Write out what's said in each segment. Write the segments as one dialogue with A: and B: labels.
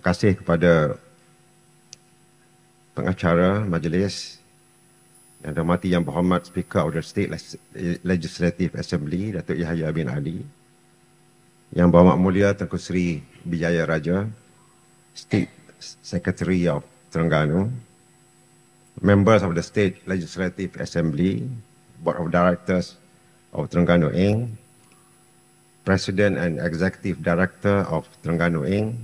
A: Terima kasih kepada pengacara majlis yang dirahmati Yang Berhormat Speaker of the State Legislative Assembly, Dato Yahya bin Ali, Yang Berhormat Mulia Tengku Seri Bijaya Raja, State Secretary of Terengganu, members of the State Legislative Assembly, Board of Directors of Terengganu Inc., President and Executive Director of Terengganu Inc.,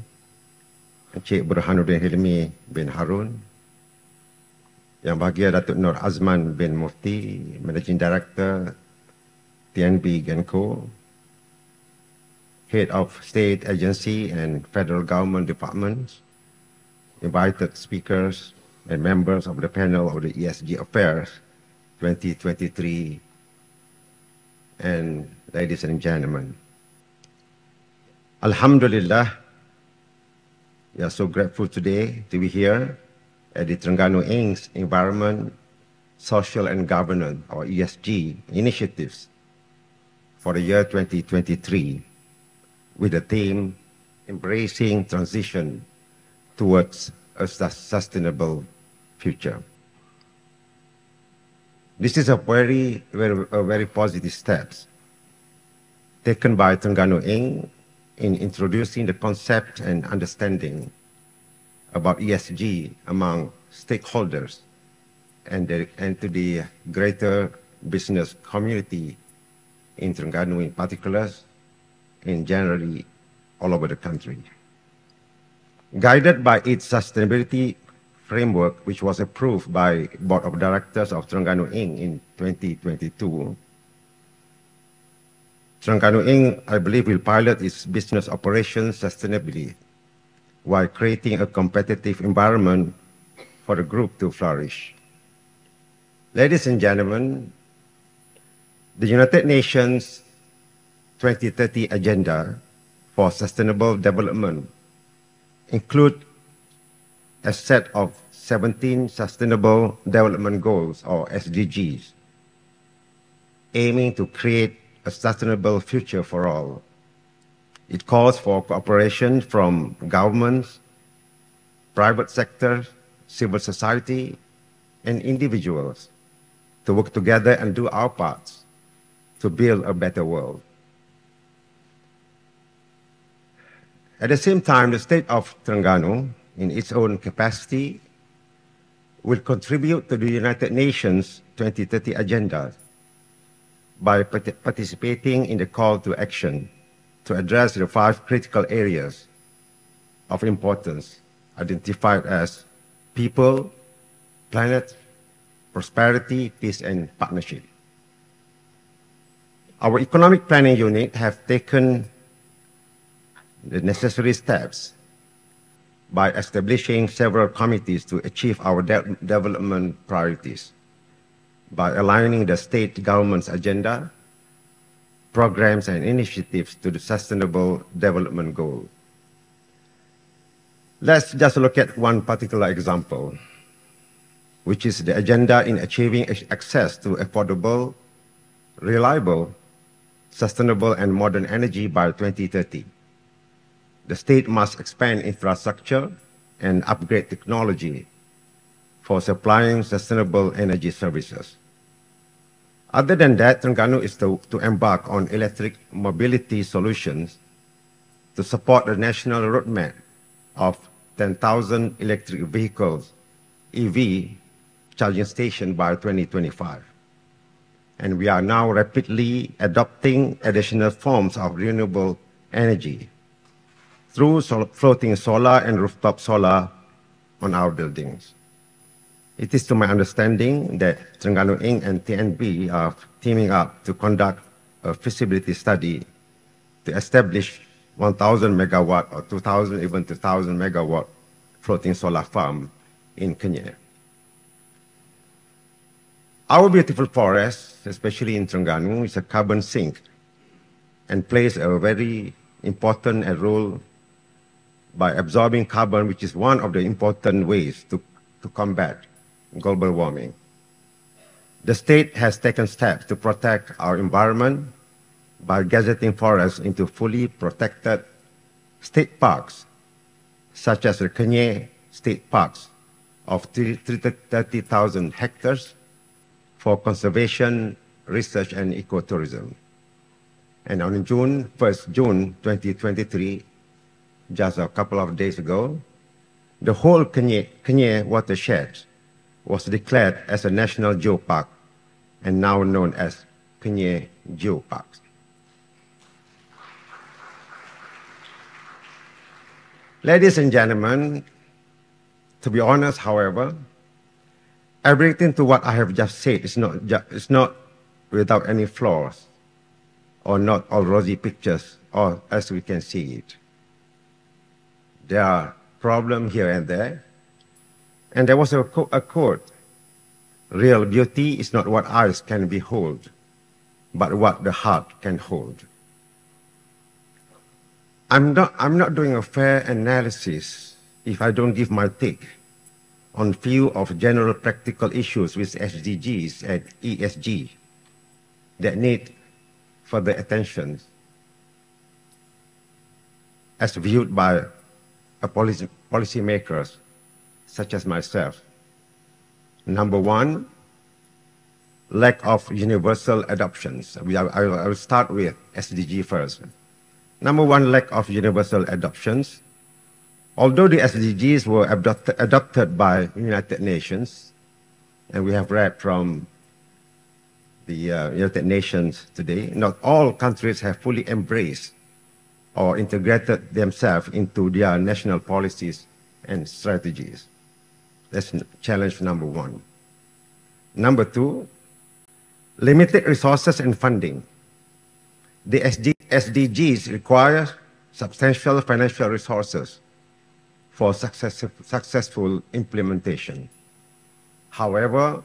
A: Encik Burhanuddin Hilmi bin Harun, Yang Bahagia Datuk Nur Azman bin Mufti, Managing Director TNB Genco, Head of State Agency and Federal Government Departments, invited speakers and members of the panel of the ESG Affairs 2023, and ladies and gentlemen. Alhamdulillah, we are so grateful today to be here at the Terengganu Inc.'s Environment, Social and Governance, or ESG, initiatives for the year 2023 with the theme Embracing Transition Towards a Sustainable Future. This is a very positive steps taken by Terengganu Inc. in introducing the concept and understanding about ESG among stakeholders and to the greater business community in Terengganu in particular, and generally all over the country. Guided by its sustainability framework, which was approved by Board of Directors of Terengganu Inc. in 2022, Terengganu Inc., I believe, will pilot its business operations sustainably while creating a competitive environment for the group to flourish. Ladies and gentlemen, the United Nations 2030 Agenda for Sustainable Development include a set of 17 Sustainable Development Goals, or SDGs, aiming to create a sustainable future for all. It calls for cooperation from governments, private sector, civil society, and individuals to work together and do our parts to build a better world. At the same time, the state of Terengganu, in its own capacity, will contribute to the United Nations 2030 Agenda by participating in the call to action to address the 5 critical areas of importance identified as people, planet, prosperity, peace, and partnership. Our economic planning unit have taken the necessary steps by establishing several committees to achieve our development priorities, by aligning the state government's agenda, programs, and initiatives to the Sustainable Development Goal. Let's just look at one particular example, which is the agenda in achieving access to affordable, reliable, sustainable, and modern energy by 2030. The state must expand infrastructure and upgrade technology for supplying sustainable energy services. Other than that, Terengganu is to embark on electric mobility solutions to support the national roadmap of 10,000 electric vehicles, EV, charging stations by 2025. And we are now rapidly adopting additional forms of renewable energy through floating solar and rooftop solar on our buildings. It is to my understanding that Terengganu Inc. and TNB are teaming up to conduct a feasibility study to establish 1,000 megawatt or 2,000, even 2,000 megawatt floating solar farm in Kenya. Our beautiful forest, especially in Terengganu, is a carbon sink and plays a very important role by absorbing carbon, which is one of the important ways to combat global warming. The state has taken steps to protect our environment by gazetting forests into fully protected state parks, such as the Kenya State Parks of 30,000 hectares for conservation, research, and ecotourism. And on June 1st, June 2023, just a couple of days ago, the whole Kenya watershed was declared as a national geopark and now known as Kenya Geopark. Ladies and gentlemen, to be honest, however, everything to what I have just said is not without any flaws or not all rosy pictures, or as we can see it. There are problems here and there. And there was a quote, "Real beauty is not what eyes can behold, but what the heart can hold." I'm not doing a fair analysis if I don't give my take on few of general practical issues with SDGs and ESG that need further attention as viewed by policymakers such as myself. Number one, lack of universal adoptions. I will start with SDG first. Number one, lack of universal adoptions. Although the SDGs were adopted by United Nations, and we have read from the United Nations today, not all countries have fully embraced or integrated themselves into their national policies and strategies. That's challenge number one. Number two, limited resources and funding. The SDGs require substantial financial resources for successful implementation. However,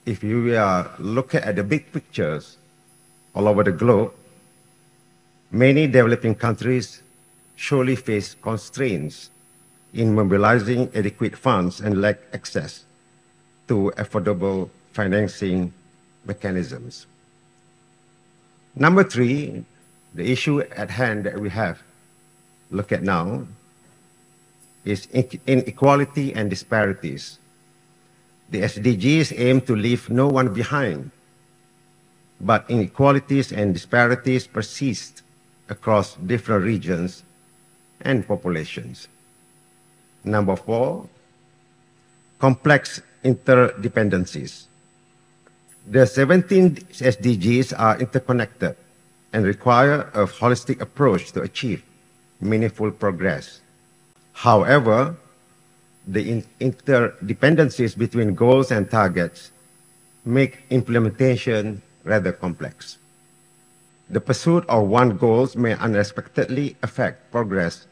A: if you look at the big pictures all over the globe, many developing countries surely face constraints in mobilizing adequate funds and lack access to affordable financing mechanisms. Number three, the issue at hand that we have look at now is inequality and disparities. The SDGs aim to leave no one behind, but inequalities and disparities persist across different regions and populations. Number four, complex interdependencies. The 17 SDGs are interconnected and require a holistic approach to achieve meaningful progress. However, the interdependencies between goals and targets make implementation rather complex. The pursuit of one goal may unexpectedly affect progress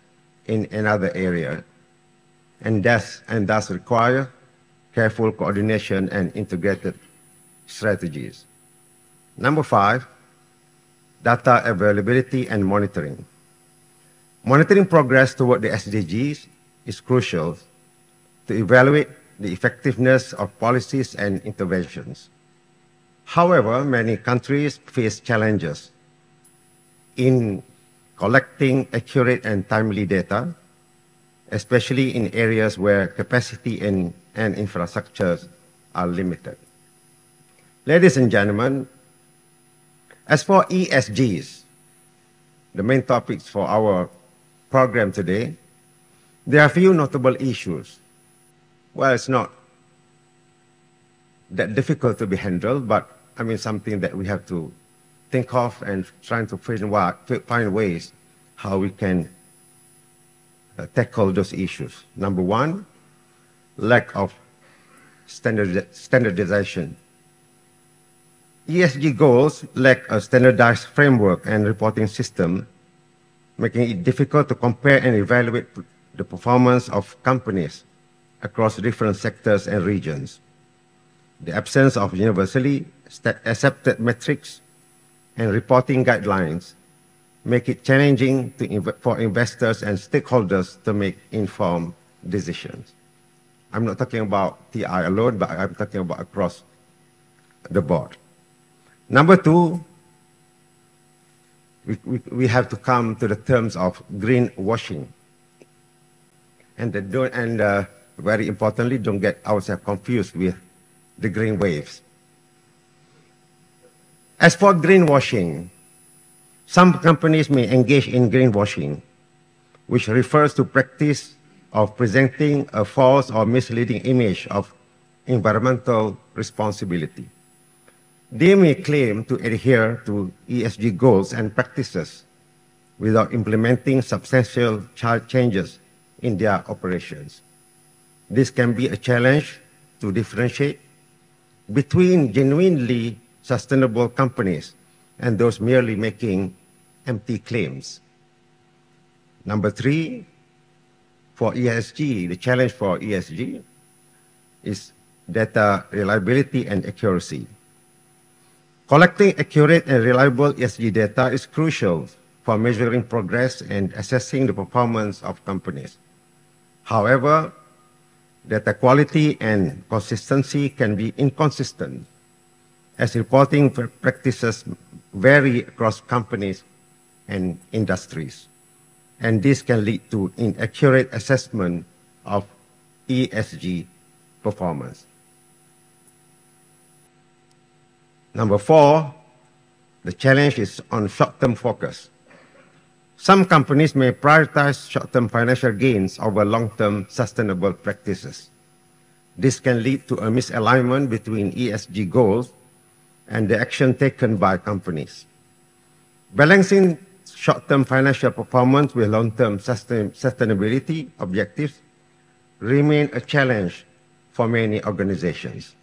A: in another area, and thus require careful coordination and integrated strategies. Number five, data availability and monitoring. Monitoring progress toward the SDGs is crucial to evaluate the effectiveness of policies and interventions. However, many countries face challenges in collecting accurate and timely data, especially in areas where capacity and infrastructures are limited. Ladies and gentlemen, as for ESGs, the main topics for our program today, there are a few notable issues. Well, it's not that difficult to be handled, but I mean something that we have to think of and trying to find ways how we can tackle those issues. Number one, lack of standardization. ESG goals lack a standardized framework and reporting system, making it difficult to compare and evaluate the performance of companies across different sectors and regions. The absence of universally accepted metrics and reporting guidelines make it challenging for investors and stakeholders to make informed decisions. I'm not talking about TI alone, but I'm talking about across the board. Number two, we have to come to the terms of greenwashing. very importantly, don't get ourselves confused with the green waves. As for greenwashing, some companies may engage in greenwashing, which refers to practice of presenting a false or misleading image of environmental responsibility. They may claim to adhere to ESG goals and practices without implementing substantial changes in their operations. This can be a challenge to differentiate between genuinely sustainable companies and those merely making empty claims. Number 3, for ESG, the challenge for ESG is data reliability and accuracy. Collecting accurate and reliable ESG data is crucial for measuring progress and assessing the performance of companies. However, data quality and consistency can be inconsistent as reporting practices vary across companies and industries. And this can lead to inaccurate assessment of ESG performance. Number 4, the challenge is on short-term focus. Some companies may prioritize short-term financial gains over long-term sustainable practices. This can lead to a misalignment between ESG goals and the action taken by companies. Balancing short-term financial performance with long-term sustainability objectives remain a challenge for many organizations.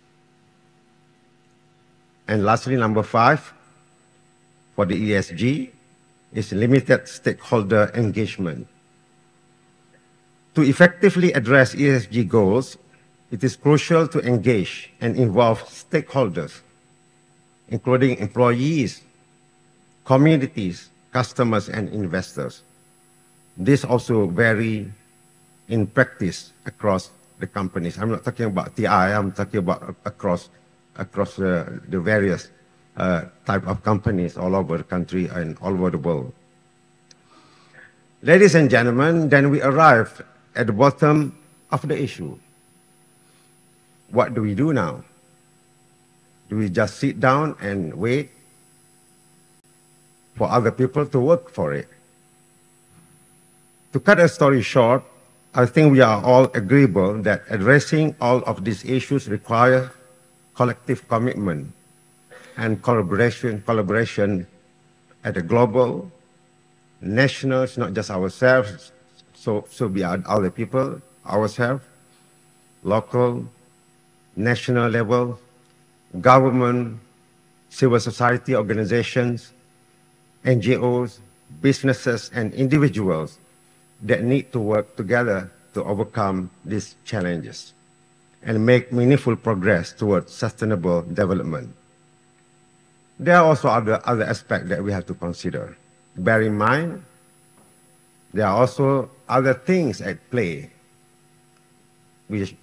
A: And lastly, number 5, for the ESG, is limited stakeholder engagement. To effectively address ESG goals, it is crucial to engage and involve stakeholders, including employees, communities, customers, and investors. This also varies in practice across the companies. I'm not talking about TI, I'm talking about across the various type of companies all over the country and all over the world. Ladies and gentlemen, then we arrive at the bottom of the issue. What do we do now? Do we just sit down and wait for other people to work for it? To cut a story short, I think we are all agreeable that addressing all of these issues requires collective commitment and collaboration at a global, national, not just ourselves, so be other people, ourselves, local, national level, government, civil society organizations, NGOs, businesses, and individuals that need to work together to overcome these challenges and make meaningful progress towards sustainable development. There are also other aspects that we have to consider. Bear in mind, there are also other things at play which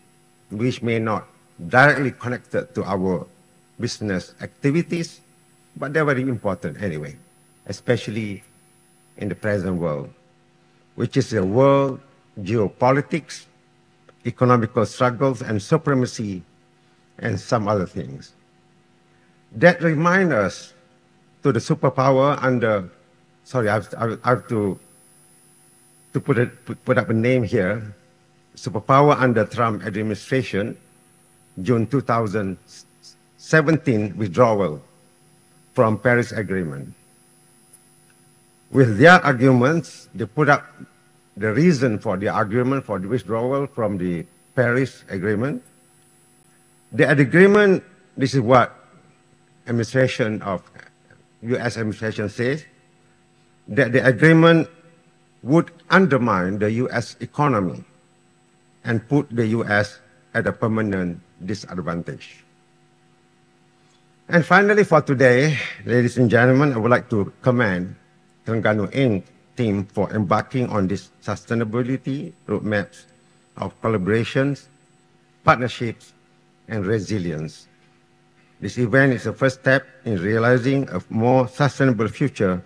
A: may not directly connected to our business activities, but they're very important anyway, especially in the present world, which is a world geopolitics, economical struggles and supremacy, and some other things. That remind us to the superpower under, sorry, I have to put up a name here, superpower under Trump administration, June 2017 withdrawal from Paris Agreement. With their arguments, they put up the reason for the argument for the withdrawal from the Paris Agreement. The agreement, this is what administration of US administration says, that the agreement would undermine the US economy and put the US at a permanent disadvantage. And finally, for today, ladies and gentlemen, I would like to commend Terengganu Inc. team for embarking on this sustainability roadmaps of collaborations, partnerships, and resilience. This event is the first step in realizing a more sustainable future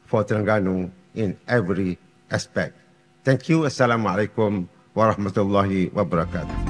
A: for Terengganu in every aspect. Thank you. Assalamualaikum warahmatullahi wabarakatuh.